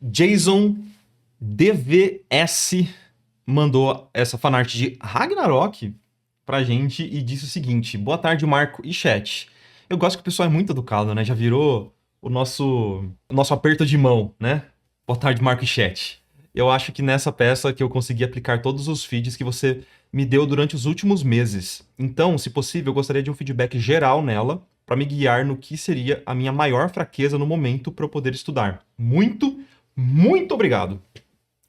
Jason DVS mandou essa fanart de Ragnarok pra gente e disse o seguinte: boa tarde, Marco e chat. Eu gosto que o pessoal é muito educado, né? Já virou o nosso aperto de mão, né? Boa tarde, Marco e chat. Eu acho que nessa peça que eu consegui aplicar todos os feeds que você me deu durante os últimos meses. Então, se possível, eu gostaria de um feedback geral nela para me guiar no que seria a minha maior fraqueza no momento para eu poder estudar. Muito obrigado.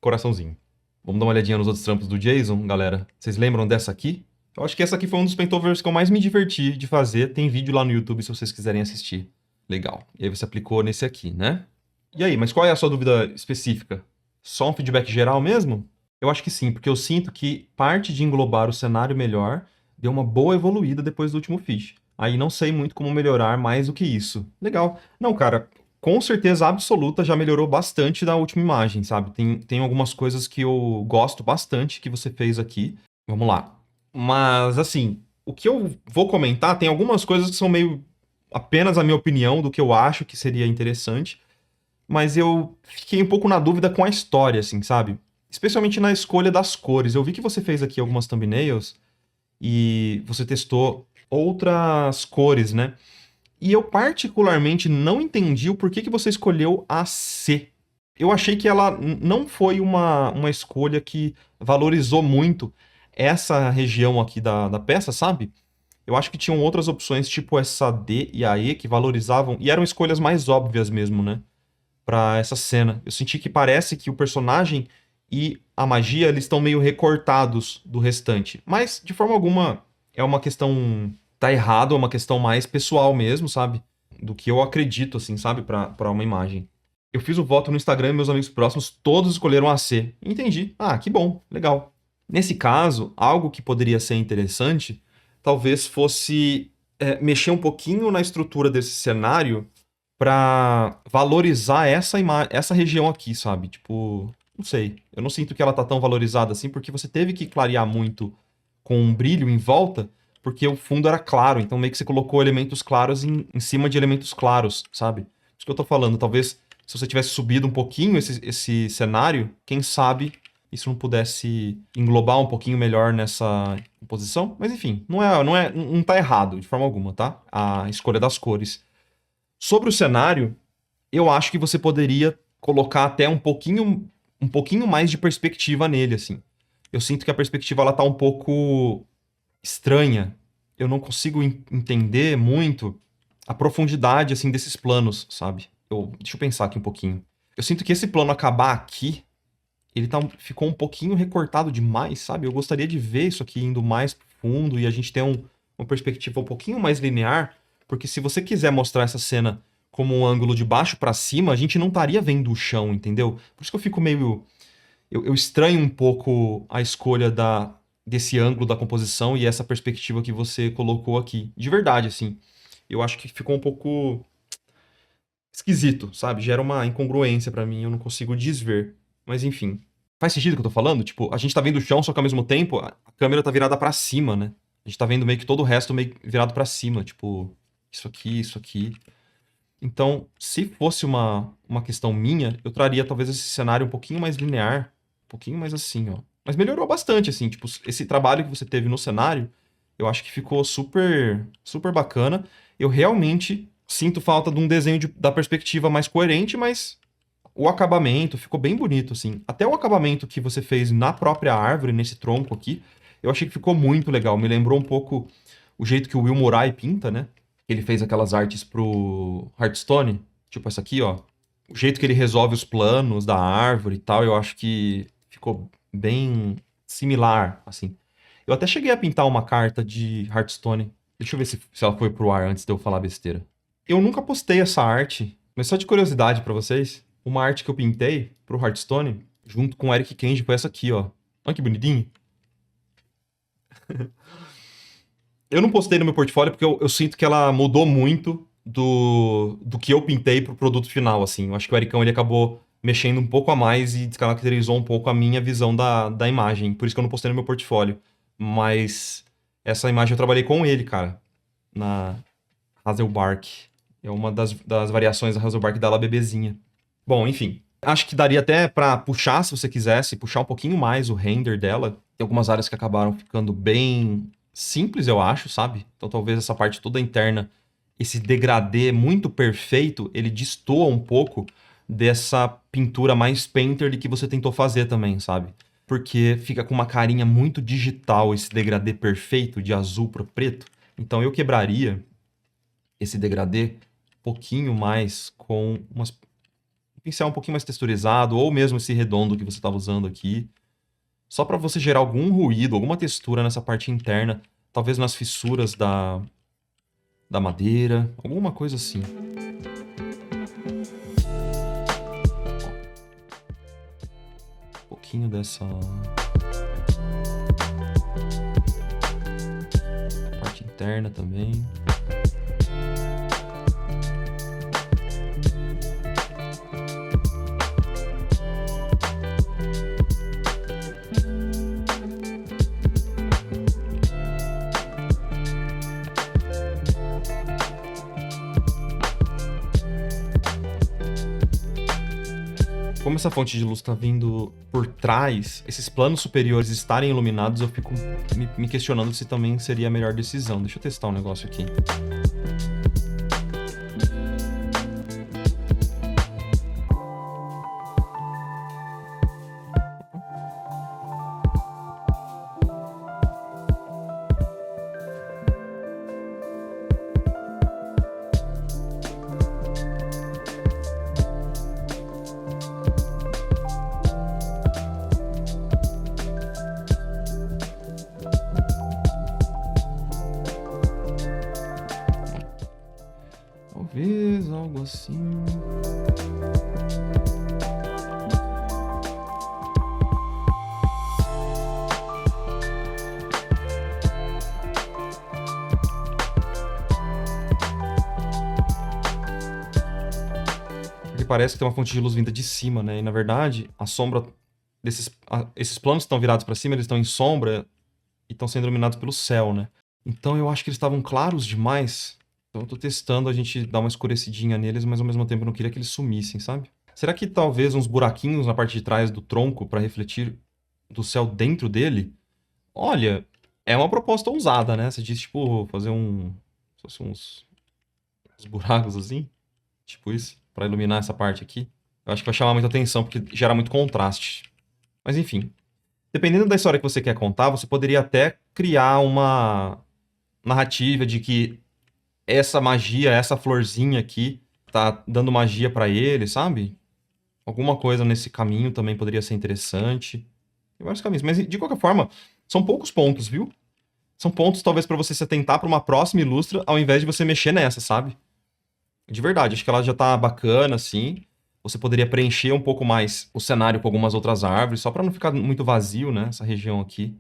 Coraçãozinho. Vamos dar uma olhadinha nos outros trampos do Jason, galera. Vocês lembram dessa aqui? Eu acho que essa aqui foi um dos paintovers que eu mais me diverti de fazer. Tem vídeo lá no YouTube se vocês quiserem assistir. Legal. E aí você aplicou nesse aqui, né? E aí, mas qual é a sua dúvida específica? Só um feedback geral mesmo? Eu acho que sim, porque eu sinto que parte de englobar o cenário melhor deu uma boa evoluída depois do último feed. Aí não sei muito como melhorar mais do que isso. Legal. Não, cara, com certeza absoluta já melhorou bastante da última imagem, sabe? Tem algumas coisas que eu gosto bastante que você fez aqui. Vamos lá. Mas, assim, o que eu vou comentar, tem algumas coisas que são meio apenas a minha opinião do que eu acho que seria interessante, mas eu fiquei um pouco na dúvida com a história, assim, sabe? Especialmente na escolha das cores. Eu vi que você fez aqui algumas thumbnails e você testou outras cores, né? E eu particularmente não entendi o porquê que você escolheu a C. Eu achei que ela não foi uma escolha que valorizou muito essa região aqui da peça, sabe? Eu acho que tinham outras opções, tipo essa D e a E, que valorizavam, e eram escolhas mais óbvias mesmo, né? Pra essa cena. Eu senti que parece que o personagem e a magia, eles estão meio recortados do restante. Mas, de forma alguma, é uma questão... Tá errado, é uma questão mais pessoal mesmo, sabe? Do que eu acredito, assim, sabe? Pra uma imagem. Eu fiz o voto no Instagram e meus amigos próximos todos escolheram a C. Entendi. Ah, que bom, legal. Nesse caso, algo que poderia ser interessante, talvez fosse mexer um pouquinho na estrutura desse cenário pra valorizar essa região aqui, sabe? Tipo, não sei. Eu não sinto que ela tá tão valorizada assim, porque você teve que clarear muito com um brilho em volta, porque o fundo era claro, então meio que você colocou elementos claros em cima de elementos claros, sabe? Isso que eu tô falando. Talvez se você tivesse subido um pouquinho esse cenário, quem sabe isso não pudesse englobar um pouquinho melhor nessa composição. Mas enfim, não tá errado de forma alguma, tá? A escolha das cores. Sobre o cenário, eu acho que você poderia colocar até um pouquinho mais de perspectiva nele, assim. Eu sinto que a perspectiva ela tá um pouco estranha. Eu não consigo entender muito a profundidade assim desses planos, sabe? Deixa eu pensar aqui um pouquinho. Eu sinto que esse plano acabar aqui, ficou um pouquinho recortado demais, sabe? Eu gostaria de ver isso aqui indo mais pro fundo e a gente ter uma perspectiva um pouquinho mais linear, porque se você quiser mostrar essa cena como um ângulo de baixo pra cima, a gente não estaria vendo o chão, entendeu? Por isso que eu fico meio... Eu estranho um pouco a escolha desse ângulo da composição e essa perspectiva que você colocou aqui. De verdade, assim. Eu acho que ficou um pouco esquisito, sabe? Gera uma incongruência pra mim, eu não consigo desver. Mas enfim. Faz sentido o que eu tô falando? Tipo, a gente tá vendo o chão, só que ao mesmo tempo a câmera tá virada pra cima, né? A gente tá vendo meio que todo o resto meio virado pra cima. Tipo, isso aqui, isso aqui. Então, se fosse uma questão minha, eu traria talvez esse cenário um pouquinho mais linear, um pouquinho mais assim, ó. Mas melhorou bastante, assim, tipo, esse trabalho que você teve no cenário, eu acho que ficou super, super bacana. Eu realmente sinto falta de um desenho da perspectiva mais coerente, mas o acabamento ficou bem bonito, assim. Até o acabamento que você fez na própria árvore, nesse tronco aqui, eu achei que ficou muito legal. Me lembrou um pouco o jeito que o Will Murai pinta, né? Ele fez aquelas artes pro Hearthstone, tipo essa aqui, ó. O jeito que ele resolve os planos da árvore e tal, eu acho que ficou bem similar, assim. Eu até cheguei a pintar uma carta de Hearthstone. Deixa eu ver se ela foi pro ar antes de eu falar besteira. Eu nunca postei essa arte, mas só de curiosidade pra vocês, uma arte que eu pintei pro Hearthstone, junto com o Eric Kenji, foi essa aqui, ó. Olha que bonitinho. Eu não postei no meu portfólio porque eu sinto que ela mudou muito do que eu pintei pro produto final, assim. Eu acho que o Ericão, ele acabou mexendo um pouco a mais e descaracterizou um pouco a minha visão da imagem. Por isso que eu não postei no meu portfólio. Mas essa imagem eu trabalhei com ele, cara, na Hazelbark. É uma das variações da Hazelbark dela bebezinha. Bom, enfim. Acho que daria até pra puxar, se você quisesse, puxar um pouquinho mais o render dela. Tem algumas áreas que acabaram ficando bem simples, eu acho, sabe? Então talvez essa parte toda interna, esse degradê muito perfeito, ele destoa um pouco dessa pintura mais painterly que você tentou fazer também, sabe? Porque fica com uma carinha muito digital esse degradê perfeito de azul para preto. Então eu quebraria esse degradê um pouquinho mais com um pincel um pouquinho mais texturizado, ou mesmo esse redondo que você estava usando aqui, só para você gerar algum ruído, alguma textura nessa parte interna, talvez nas fissuras da madeira, alguma coisa assim. Um pouquinho dessa parte interna também. Como essa fonte de luz está vindo por trás, esses planos superiores estarem iluminados, eu fico me questionando se também seria a melhor decisão. Deixa eu testar um negócio aqui. Talvez algo assim. Porque parece que tem uma fonte de luz vinda de cima, né? E na verdade, a sombra esses planos que estão virados para cima, eles estão em sombra e estão sendo iluminados pelo céu, né? Então eu acho que eles estavam claros demais. Então eu tô testando a gente dar uma escurecidinha neles, mas ao mesmo tempo eu não queria que eles sumissem, sabe? Será que talvez uns buraquinhos na parte de trás do tronco para refletir do céu dentro dele? Olha, é uma proposta ousada, né? Você diz, tipo, fazer uns buracos assim, tipo isso, para iluminar essa parte aqui. Eu acho que vai chamar muita atenção, porque gera muito contraste. Mas enfim, dependendo da história que você quer contar, você poderia até criar uma narrativa de que essa magia, essa florzinha aqui, tá dando magia pra ele, sabe? Alguma coisa nesse caminho também poderia ser interessante. Tem vários caminhos, mas de qualquer forma, são poucos pontos, viu? São pontos talvez pra você se atentar pra uma próxima ilustra, ao invés de você mexer nessa, sabe? De verdade, acho que ela já tá bacana, assim. Você poderia preencher um pouco mais o cenário com algumas outras árvores, só pra não ficar muito vazio, né? Essa região aqui.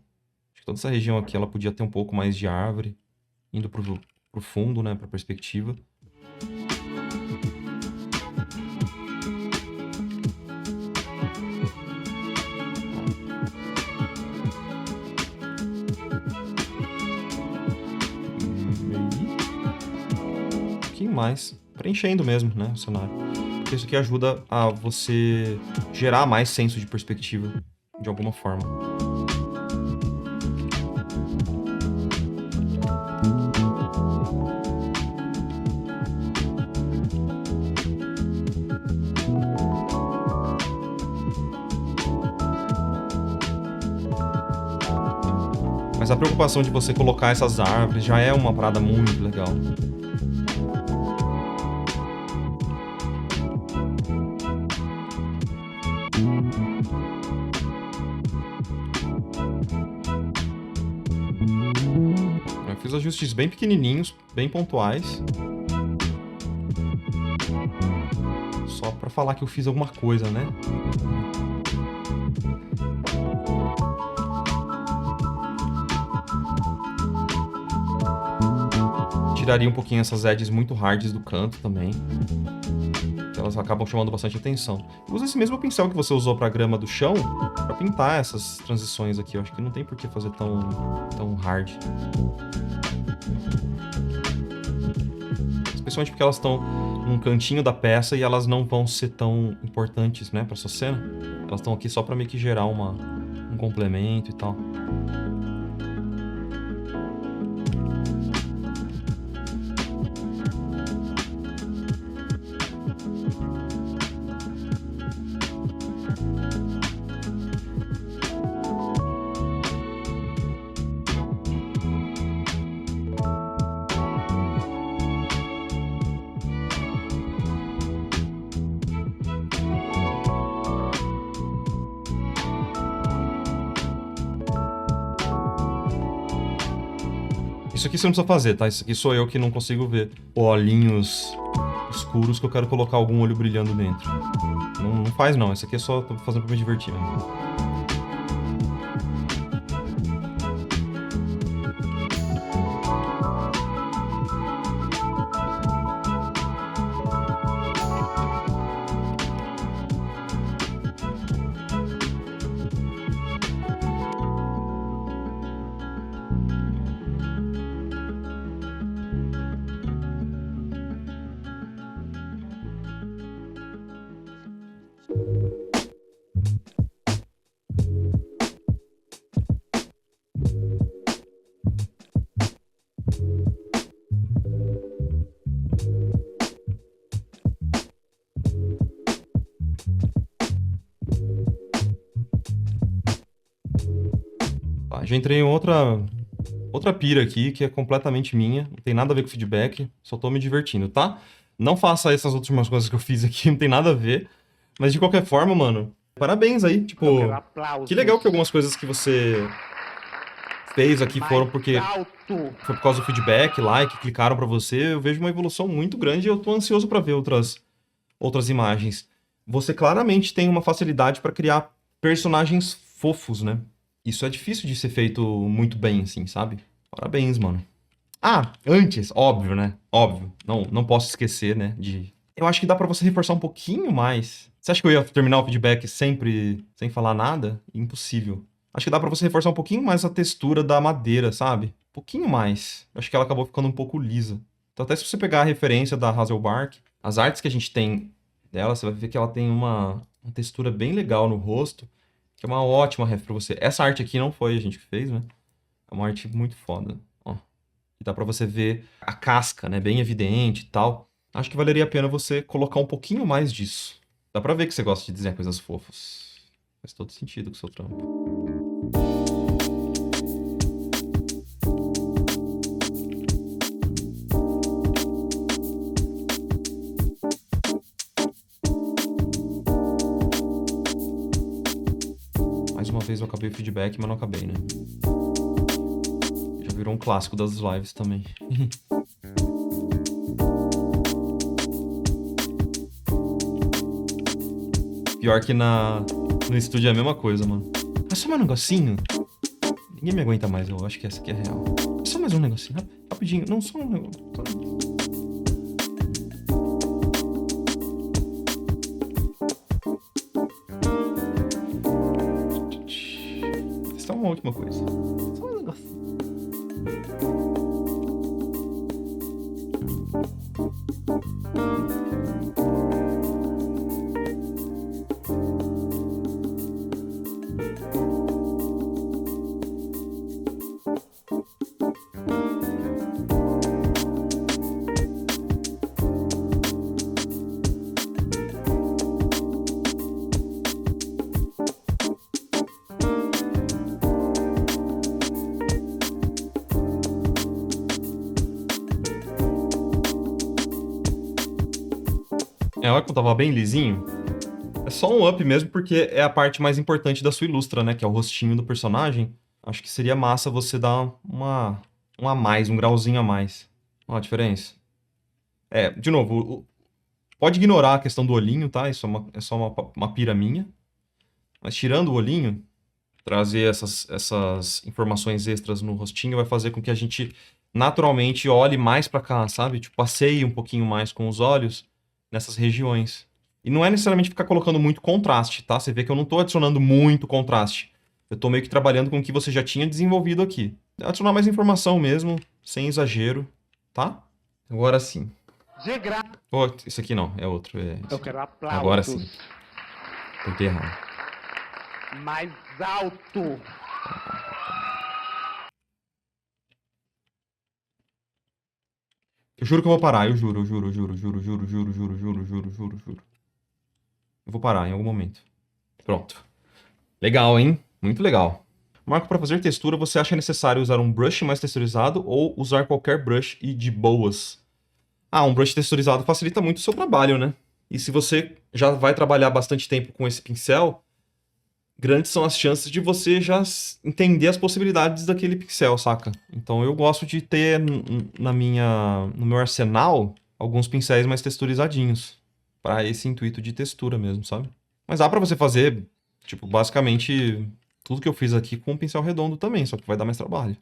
Acho que toda essa região aqui, ela podia ter um pouco mais de árvore, indo pro fundo, né? Pra perspectiva. Um pouquinho mais. Preenchendo mesmo, né? O cenário. Porque isso aqui ajuda a você gerar mais senso de perspectiva, de alguma forma. Mas a preocupação de você colocar essas árvores já é uma parada muito legal. Eu fiz ajustes bem pequenininhos, bem pontuais. Só pra falar que eu fiz alguma coisa, né? Tiraria um pouquinho essas edges muito hards do canto também. Elas acabam chamando bastante atenção. Usa esse mesmo pincel que você usou pra grama do chão pra pintar essas transições aqui. Eu acho que não tem por que fazer tão hard. Especialmente porque elas estão um cantinho da peça e elas não vão ser tão importantes, né, pra sua cena. Elas estão aqui só pra meio que gerar um complemento e tal. Isso aqui você não precisa fazer, tá? Isso aqui sou eu que não consigo ver olhinhos escuros que eu quero colocar algum olho brilhando dentro. Não faz não, isso aqui é só tô fazendo pra me divertir mesmo. Tá, já entrei em outra pira aqui, que é completamente minha. Não tem nada a ver com feedback, só tô me divertindo, tá? Não faça essas últimas coisas que eu fiz aqui, não tem nada a ver. Mas de qualquer forma, mano, parabéns aí. Tipo, que legal que algumas coisas que você fez aqui foram porque foi por causa do feedback, like, clicaram pra você. Eu vejo uma evolução muito grande e eu tô ansioso pra ver outras imagens. Você claramente tem uma facilidade pra criar personagens fofos, né? Isso é difícil de ser feito muito bem, assim, sabe? Parabéns, mano. Ah, antes, óbvio, né? Óbvio. Não posso esquecer, né? Eu acho que dá pra você reforçar um pouquinho mais. Você acha que eu ia terminar o feedback sempre sem falar nada? Impossível. Acho que dá pra você reforçar um pouquinho mais a textura da madeira, sabe? Um pouquinho mais. Eu acho que ela acabou ficando um pouco lisa. Então, até se você pegar a referência da Hasselbark, as artes que a gente tem dela, você vai ver que ela tem uma textura bem legal no rosto, que é uma ótima ref pra você. Essa arte aqui não foi a gente que fez, né? É uma arte muito foda. Ó. E dá pra você ver a casca, né? Bem evidente e tal. Acho que valeria a pena você colocar um pouquinho mais disso. Dá pra ver que você gosta de desenhar coisas fofas. Faz todo sentido com o seu trampo. Mais uma vez eu acabei o feedback, mas não acabei, né? Já virou um clássico das lives também. Pior que no estúdio é a mesma coisa, mano. É só mais um negocinho. Ninguém me aguenta mais, eu acho que essa aqui é real. É só mais um negocinho, rapidinho. Não, só um negócio. Só uma última coisa. Só um negócio. É, olha que eu tava bem lisinho. É só um up mesmo, porque é a parte mais importante da sua ilustra, né? Que é o rostinho do personagem. Acho que seria massa você dar um a mais, um grauzinho a mais. Ó a diferença. É, de novo, pode ignorar a questão do olhinho, tá? Isso é só uma pira minha. Mas tirando o olhinho, trazer essas informações extras no rostinho vai fazer com que a gente naturalmente olhe mais pra cá, sabe? Tipo, passeie um pouquinho mais com os olhos nessas regiões. E não é necessariamente ficar colocando muito contraste, tá? Você vê que eu não tô adicionando muito contraste. Eu tô meio que trabalhando com o que você já tinha desenvolvido aqui. Adicionar mais informação mesmo, sem exagero, tá? Agora sim. De graça. Oh, isso aqui não, é outro. Eu quero aplausos. Agora sim. Apertei errado. Mais alto. Eu juro que eu vou parar, eu juro, eu juro, eu juro, juro, juro, juro, juro, juro, juro, juro, juro. Eu vou parar em algum momento. Pronto. Legal, hein? Muito legal. Marco, para fazer textura, você acha necessário usar um brush mais texturizado ou usar qualquer brush e de boas? Ah, um brush texturizado facilita muito o seu trabalho, né? E se você já vai trabalhar bastante tempo com esse pincel, grandes são as chances de você já entender as possibilidades daquele pixel, saca? Então eu gosto de ter no meu arsenal alguns pincéis mais texturizadinhos, para esse intuito de textura mesmo, sabe? Mas dá para você fazer, tipo, basicamente tudo que eu fiz aqui com um pincel redondo também, só que vai dar mais trabalho.